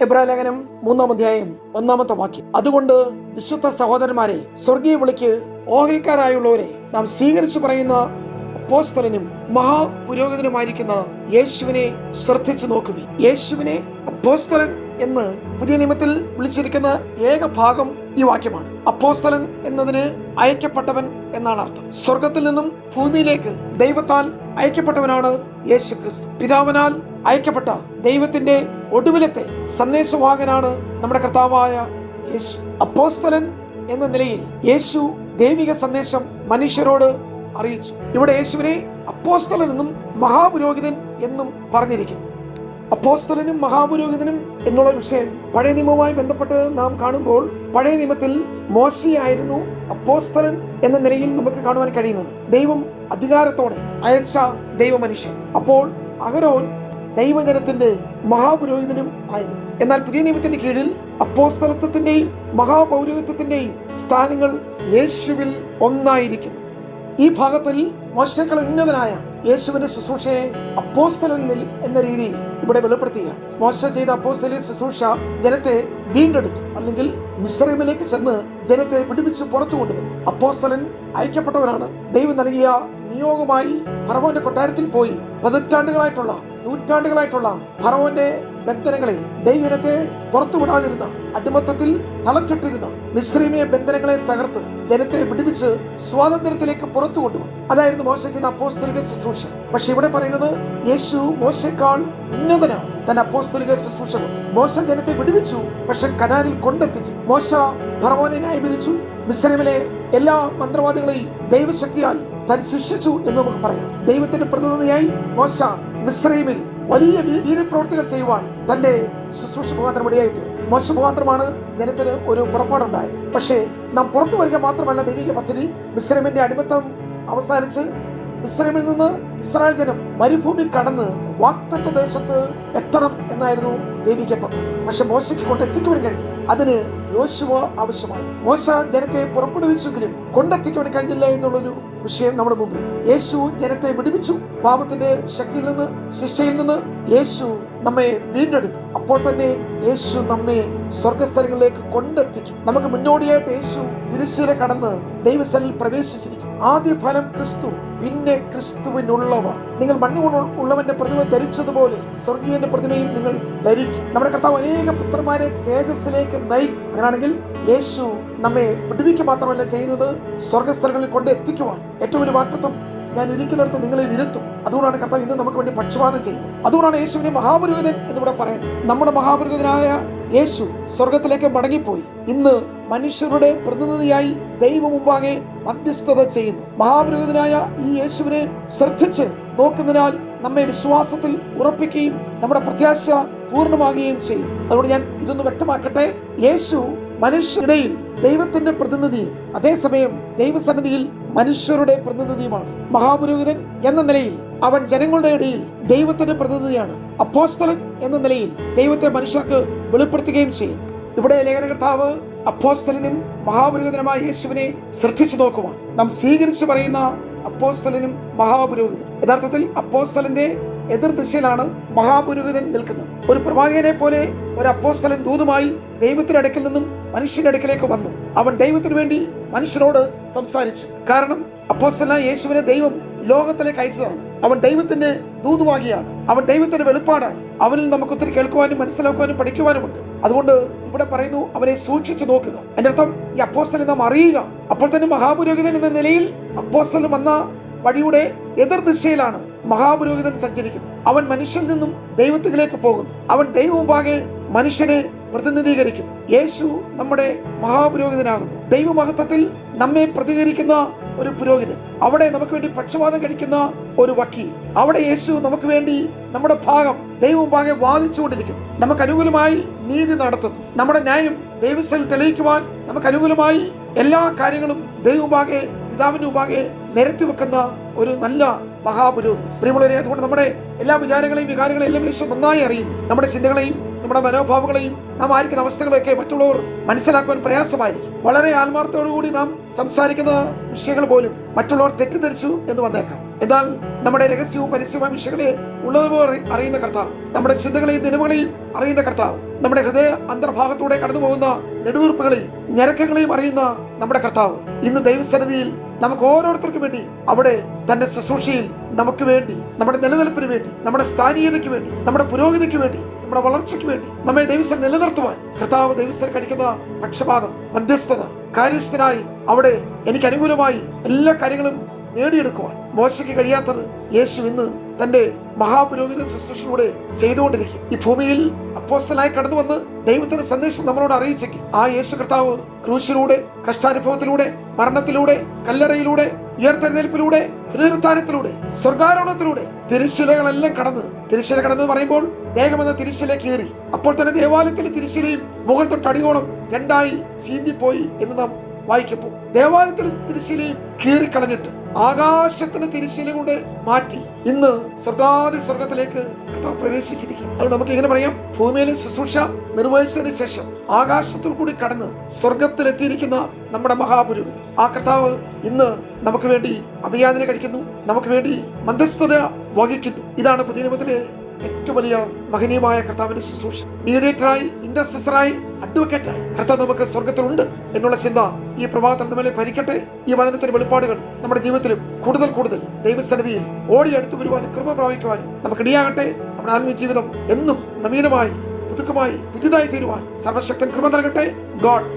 എബ്രായ ലേഖനം 3-ാം അധ്യായം 1-ാമത്തെ വാക്യം. അതുകൊണ്ട് വിശുദ്ധ സഹോദരന്മാരെ, സ്വർഗീയ വിളിക്ക് ഓഹരിക്കാരായുള്ളവരെ, നാം സ്വീകരിച്ചു പറയുന്ന അപ്പോസ്തലനും മഹാപുരോഹിതനുമായിരിക്കുന്ന യേശുവിനെ ശ്രദ്ധിച്ചു നോക്കുവിൻ. യേശുവിനെ അപ്പോസ്തലൻ എന്ന് പുതിയ നിയമത്തിൽ വിളിച്ചിരിക്കുന്ന ഏക ഭാഗം ഈ വാക്യമാണ്. അപ്പോസ്തലൻ എന്നതിന് അയക്കപ്പെട്ടവൻ എന്നാണ് അർത്ഥം. സ്വർഗത്തിൽ നിന്നും ഭൂമിയിലേക്ക് ദൈവത്താൽ അയക്കപ്പെട്ടവനാണ് യേശു ക്രിസ്തു. പിതാവിനാൽ അയക്കപ്പെട്ട ദൈവത്തിന്റെ ഒടുവിലത്തെ സന്ദേശവാഹകനാണ് നമ്മുടെ കർത്താവായ യേശു. അപ്പോസ്തലൻ എന്ന നിലയിൽ യേശു ദൈവിക സന്ദേശം മനുഷ്യരോട് അറിയിച്ചു. ഇവിടെ യേശുവിനെ അപ്പോസ്തലൻ എന്നും മഹാപുരോഹിതൻ എന്നും പറഞ്ഞിരിക്കുന്നു. അപ്പോസ്തലനും മഹാപുരോഹിതനും എന്നുള്ള വിഷയം പഴയ നിയമവുമായി ബന്ധപ്പെട്ട് നാം കാണുമ്പോൾ, പഴയ നിയമത്തിൽ മോശയായിരുന്നു അപ്പോസ്തലൻ എന്ന നിലയിൽ നമുക്ക് കാണുവാൻ കഴിയുന്നത്. ദൈവം അധികാരത്തോടെ അയച്ച ദൈവമനുഷ്യൻ. അപ്പോൾ അഹരോൻ ദൈവജനത്തിന്റെ മഹാപുരോഹിതനും ആയിരുന്നു. എന്നാൽ പുതിയ നിയമത്തിന്റെ കീഴിൽ അപ്പോസ്തലത്വത്തിന്റെയും മഹാപൗരോഹിത്യത്തിന്റെയും സ്ഥാനങ്ങൾ യേശുവിൽ ഒന്നായിരിക്കുന്നു. ഈ ഭാഗത്തിൽ മോശയേക്കാൾ ഉന്നതനായ യേശുവിന്റെ ശുശ്രൂഷയെ അപ്പോസ്തലൻ എന്ന രീതിയിൽ ഇവിടെ വെളിപ്പെടുത്തുകയാണ്. മോശ ചെയ്ത അപ്പോസ്തലിക ശുശ്രൂഷ ജനത്തെ വീണ്ടെടുത്തു, അല്ലെങ്കിൽ മിസ്രൈമിലേക്ക് ചെന്ന് ജനത്തെ വിടുവിച്ച് പുറത്തു കൊണ്ടുവന്നു. അപ്പോസ്തലൻ അയക്കപ്പെട്ടവനാണ്. ദൈവം നൽകിയ നിയോഗമായി ഫറവോന്റെ കൊട്ടാരത്തിൽ പോയി നൂറ്റാണ്ടുകളായിട്ടുള്ള ഫറവോന്റെ ബന്ധനങ്ങളെ, ദൈവജനത്തെ പുറത്തുവിടാതിരുന്ന, അടിമത്തത്തിൽ തളച്ചിട്ടിരുന്ന മിസ്രൈമിലെ ബന്ധനങ്ങളെ തകർത്ത് ജനത്തെ വിടുവിച്ച് സ്വാതന്ത്ര്യത്തിലേക്ക് പുറത്തു കൊണ്ടുവന്നു. അതായിരുന്നു മോശ ചെയ്ത അപ്പോസ്തലിക ശുശ്രൂഷ. പക്ഷെ ഇവിടെ പറയുന്നത് യേശു മോശയേക്കാൾ ഉന്നതനാണ്. തന്റെ അപ്പോസ്തലിക ശുശ്രൂഷ മോശ ജനത്തെ വിടുവിച്ചു, പക്ഷെ കനാനിൽ കൊണ്ടെത്തിച്ചു. മോശ ഫറവോനെ ന്യായം വിധിച്ചു. മിസ്രൈമിലെ എല്ലാ മന്ത്രവാദികളെയും ദൈവശക്തിയാൽ താൻ ശിക്ഷിച്ചു എന്ന് നമുക്ക് പറയാം. ദൈവത്തിന്റെ പ്രതിനിധിയായി മോശ മിസ്രൈമിൽ വലിയ വീരപ്രവൃത്തികൾ ചെയ്യുവാൻ തന്റെ ശുശ്രൂഷ മുഖാന്തരം ഇടയായിത്തീർന്നു. മോശ മുഖാന്തരമാണ് ജനത്തിന് ഒരു പുറപ്പാടുണ്ടായത്. പക്ഷേ നാം പുറത്തു വരിക മാത്രമല്ല ദൈവിക പദ്ധതി. മിസ്രൈമിന്റെ അടിമത്തം അവസാനിച്ച് മിസ്രൈമിൽ നിന്ന് ഇസ്രായേൽ ജനം മരുഭൂമി കടന്ന് വാഗ്ദത്ത ദേശത്ത് എത്തണം എന്നായിരുന്നു ദൈവിക പദ്ധതി. പക്ഷെ മോശയ്ക്ക് കൊണ്ടെത്തിക്കുവാൻ കഴിഞ്ഞില്ല. അതിന് യോശുവ ആവശ്യമായി. മോശ ജനത്തെ പുറപ്പെടുവിച്ചെങ്കിലും കൊണ്ടെത്തിക്കുവാൻ കഴിഞ്ഞില്ല എന്നുള്ളൊരു വിഷയം നമ്മുടെ മുമ്പിൽ. യേശു ജനത്തെ വിടുവിച്ചു. പാപത്തിന്റെ ശക്തിയിൽ നിന്ന്, ശിക്ഷയിൽ നിന്ന് യേശു നമ്മെ വീണ്ടെടുത്തു. അപ്പോൾ തന്നെ യേശു നമ്മെ സ്വർഗസ്ഥലങ്ങളിലേക്ക് കൊണ്ടെത്തിക്കും. നമുക്ക് മുന്നോടിയായിട്ട് യേശു തിരുശീല കടന്ന് ദൈവസ്ഥലിൽ പ്രവേശിച്ചിരിക്കും. ആദ്യ ഫലം ക്രിസ്തു, പിന്നെ ക്രിസ്തുവിനുള്ളവർ. നിങ്ങൾ മണ്ണുകൊണ്ടുള്ളവന്റെ പ്രതിമ ധരിച്ചതുപോലെ സ്വർഗീയന്റെ പ്രതിമയും നിങ്ങൾ ധരിക്കും. നമ്മുടെ കർത്താവ് അനേക പുത്രന്മാരെ തേജസ്സിലേക്ക് നയിക്കും. അങ്ങനെയാണെങ്കിൽ യേശു നമ്മെ വിടുവിക്കുക മാത്രമല്ല ചെയ്യുന്നത്, സ്വർഗസ്ഥലങ്ങളിൽ കൊണ്ട് എത്തിക്കുവാൻ ഏറ്റവും ഒരു വാഗ്ദത്തം, ഞാൻ ഇരിക്കുന്നിടത്ത് നിങ്ങളെ ഇരുത്തും. അതുകൊണ്ടാണ് കർത്താവ് ഇന്ന് നമുക്ക് വേണ്ടി പക്ഷപാതം ചെയ്യുന്നത്. അതുകൊണ്ടാണ് യേശുവിനെ മഹാപുരോഹിതൻ എന്നിവിടെ പറയുന്നത്. നമ്മുടെ മഹാപുരോഹിതനായ യേശു സ്വർഗത്തിലേക്ക് മടങ്ങിപ്പോയി ഇന്ന് മനുഷ്യരുടെ പ്രതിനിധിയായി ദൈവ മുമ്പാകെ മധ്യസ്ഥത ചെയ്യുന്നു. മഹാപുരോഹിതനായ ഈ യേശുവിനെ ശ്രദ്ധിച്ച് നോക്കുന്നതിനാൽ നമ്മെ വിശ്വാസത്തിൽ ഉറപ്പിക്കുകയും നമ്മുടെ പ്രത്യാശ പൂർണ്ണമാകുകയും ചെയ്യുന്നു. അതുകൊണ്ട് ഞാൻ ഇതൊന്ന് വ്യക്തമാക്കട്ടെ. യേശു മനുഷ്യരുടെയിൽ ദൈവത്തിന്റെ പ്രതിനിധിയും അതേസമയം ദൈവസന്നിധിയിൽ മനുഷ്യരുടെ പ്രതിനിധിയുമാണ്. മഹാപുരോഹിതൻ എന്ന നിലയിൽ അവൻ ജനങ്ങളുടെ ഇടയിൽ ദൈവത്തിന്റെ പ്രതിനിധിയാണ്. അപ്പോസ്തലൻ എന്ന നിലയിൽ ദൈവത്തെ മനുഷ്യർക്ക് വെളിപ്പെടുത്തുകയും ചെയ്യുന്നു. ഇവിടെ ലേഖനകർത്താവ് അപ്പോസ്തലനും മഹാപുരോഹിതനുമായ യേശുവിനെ ശ്രദ്ധിച്ചു നോക്കുവാൻ നാം സ്വീകരിച്ചു പറയുന്ന അപ്പോസ്തലനും മഹാപുരോഹിതൻ. യഥാർത്ഥത്തിൽ അപ്പോസ്തലന്റെ എതിർദിശയിലാണ് മഹാപുരോഹിതൻ നിൽക്കുന്നത്. ഒരു പ്രവാചകനെ പോലെ ഒരു അപ്പോസ്തലൻ ദൂതുമായി ദൈവത്തിന്റെ അടുക്കൽ നിന്നും മനുഷ്യന്റെ അടുക്കലേക്ക് വന്നു. അവൻ ദൈവത്തിനു വേണ്ടി മനുഷ്യരോട് സംസാരിച്ചു. കാരണം അപ്പോസ്തലനായ യേശുവിനെ ദൈവം ലോകത്തിലേക്ക് അയച്ചതാണ്. അവൻ ദൈവത്തിന്റെ ദൂതുവാകിയാണ്. അവൻ ദൈവത്തിന്റെ വെളിപ്പാടാണ്. അവനിൽ നമുക്ക് ഒത്തിരി കേൾക്കുവാനും മനസ്സിലാക്കുവാനും പഠിക്കുവാനുമുണ്ട്. അതുകൊണ്ട് ഇവിടെ പറയുന്നു, അവനെ സൂക്ഷിച്ചു നോക്കുക. അതിന്റെ അർത്ഥം ഈ അപ്പോസ്തലനെ നാം അറിയുക. അപ്പോൾ തന്നെ മഹാപുരോഹിതൻ എന്ന നിലയിൽ അപ്പോസ്തലൻ വന്ന വഴിയുടെ എതിർദിശയിലാണ് മഹാപുരോഹിതൻ സഞ്ചരിക്കുന്നത്. അവൻ മനുഷ്യനിൽ നിന്നും ദൈവത്തിലേക്ക് പോകുന്നു. അവൻ ദൈവമുമ്പാകെ മനുഷ്യനെ പ്രതിനിധീകരിക്കുന്നു. യേശു നമ്മുടെ മഹാപുരോഹിതനാകുന്നു. ദൈവമഹത്വത്തിൽ നമ്മെ പ്രതികരിക്കുന്ന ഒരു പുരോഹിതൻ. അവിടെ നമുക്ക് വേണ്ടി പക്ഷപാതം കഴിക്കുന്ന ഒരു വക്കീൽ. അവിടെ യേശു നമുക്ക് വേണ്ടി നമ്മുടെ ഭാഗം ദൈവമുമ്പാകെ വാദിച്ചുകൊണ്ടിരിക്കുന്നു. നമുക്ക് അനുകൂലമായി നീതി നടത്തുന്നു. നമ്മുടെ ന്യായം ദൈവസ്ഥലിൽ തെളിയിക്കുവാൻ നമുക്ക് അനുകൂലമായി എല്ലാ കാര്യങ്ങളും ദൈവമുമ്പാകെ, പിതാവിന്റെ മുമ്പാകെ നിരത്തി വെക്കുന്ന ഒരു നല്ല മഹാപുരോഹിതൻ. പ്രിയമുള്ളവരെ, അതുകൊണ്ട് നമ്മുടെ എല്ലാ വിചാരങ്ങളെയും വികാരങ്ങളെയും എല്ലാം യേശു നന്നായി അറിയുന്നു. നമ്മുടെ ചിന്തകളെയും നമ്മുടെ മനോഭാവങ്ങളെയും നാം ആയിരിക്കുന്ന അവസ്ഥകളൊക്കെ മറ്റുള്ളവർ മനസ്സിലാക്കുവാൻ പ്രയാസമായിരിക്കും. വളരെ ആത്മാർത്ഥത്തോടുകൂടി നാം സംസാരിക്കുന്ന വിഷയങ്ങൾ പോലും മറ്റുള്ളവർ തെറ്റിദ്ധരിച്ചു എന്ന് വന്നേക്കാം. എന്നാൽ നമ്മുടെ രഹസ്യവും പരസ്യമായ വിഷയങ്ങളെ ഉള്ളതുപോലെ അറിയുന്ന കർത്താവ്, നമ്മുടെ ചിന്തകളെയും നിലവുകളെയും അറിയുന്ന കർത്താവ്, നമ്മുടെ ഹൃദയ അന്തർഭാഗത്തൂടെ കടന്നു പോകുന്ന നെടുവീർപ്പുകളെയും ഞരക്കങ്ങളെയും അറിയുന്ന നമ്മുടെ കർത്താവ് ഇന്ന് ദൈവസന്നിധിയിൽ നമുക്ക് ഓരോരുത്തർക്കും വേണ്ടി അവിടെ തന്റെ ശുശ്രൂഷയിൽ നമുക്ക് വേണ്ടി, നമ്മുടെ നിലനിൽപ്പിന് വേണ്ടി, നമ്മുടെ സ്ഥാനീയതയ്ക്ക് വേണ്ടി, നമ്മുടെ പുരോഗതിക്ക് വേണ്ടി, നമ്മുടെ വളർച്ചയ്ക്ക് വേണ്ടി നമ്മെ ദൈവസ്ഥ നിലനിർത്തുവാൻ കർത്താവ് ദൈവസ്ഥ കടിക്കുന്ന പക്ഷപാതം, മധ്യസ്ഥത, കാര്യസ്ഥനായി അവിടെ എനിക്ക് അനുകൂലമായി എല്ലാ കാര്യങ്ങളും നേടിയെടുക്കുവാൻ മോശയ്ക്ക് കഴിയാത്തത് യേശു ഇന്ന് തന്റെ മഹാപുരോഹിത ശുശ്രൂഷയിലൂടെ ചെയ്തുകൊണ്ടിരിക്കും. ഈ ഭൂമിയിൽ അപ്പോസ്തലനായി കടന്നു വന്ന് ദൈവത്തിന്റെ സന്ദേശം നമ്മളോട് അറിയിച്ചെങ്കിൽ ആ യേശു കർത്താവ് ക്രൂശിലൂടെ, കഷ്ടാനുഭവത്തിലൂടെ, മരണത്തിലൂടെ, കല്ലറയിലൂടെ, ഉയർത്തെഴുന്നേൽപ്പിലൂടെ, പുനരുത്ഥാനത്തിലൂടെ, സ്വർഗാരോഹണത്തിലൂടെ തിരിശിലകളെല്ലാം കടന്ന്, തിരിശില കടന്ന് പറയുമ്പോൾ ദേഹമെന്ന തിരിശിലേക്ക് കയറി. അപ്പോൾ തന്നെ ദേവാലയത്തിലെ തിരിശിലയും മുകൾ തൊട്ടടിയോളം രണ്ടായി ചീന്തിപ്പോയി എന്ന് നാം വായിക്കപ്പോൾ ദേവാലയത്തിന് തിരിശീലയും കീറിക്കളഞ്ഞിട്ട് ആകാശത്തിന് തിരിശീല കൊണ്ട് മാറ്റി ഇന്ന് സ്വർഗാദി സ്വർഗത്തിലേക്ക് പ്രവേശിച്ചിരിക്കും. അതുകൊണ്ട് നമുക്ക് ഇങ്ങനെ പറയാം, ഭൂമിയിലെ ശുശ്രൂഷ നിർവഹിച്ചതിന് ശേഷം ആകാശത്തിൽ കൂടി കടന്ന് സ്വർഗത്തിലെത്തിയിരിക്കുന്ന നമ്മുടെ മഹാപുരോഹിതൻ ആ കർത്താവ് ഇന്ന് നമുക്ക് വേണ്ടി അഭിയാചന കഴിക്കുന്നു, നമുക്ക് വേണ്ടി മധ്യസ്ഥത വഹിക്കുന്നു. ഇതാണ് പുതിയ നിയമത്തിലെ ഏറ്റവും വലിയ മഹനീയമായ കർത്താവിന്റെ ശുശ്രൂഷ. മീഡിയേറ്ററായി, ഇന്റർസെസറായി, അഡ്വക്കേറ്റായി കർത്താവ് നമുക്ക് സ്വർഗത്തിലുണ്ട് എന്നുള്ള ചിന്ത ഈ പ്രഭാതത്തിൽ നമ്മളെ ഭരിക്കട്ടെ. ഈ വചനത്തിന്റെ വെളിപ്പാടുകൾ നമ്മുടെ ജീവിതത്തിലും കൂടുതൽ കൂടുതൽ ദൈവസന്നിധിയിൽ ഓടിയെടുത്തു വരുവാനും കൃപ പ്രാപിക്കുവാനും നമുക്ക് ഇടയാകട്ടെ. നമ്മുടെ ആത്മീയ ജീവിതം എന്നും നവീനമായി, പുതുക്കമായി, പുതിയതായി തീരുവാൻ സർവശക്തൻ കൃപ നൽകട്ടെ. ഗോഡ്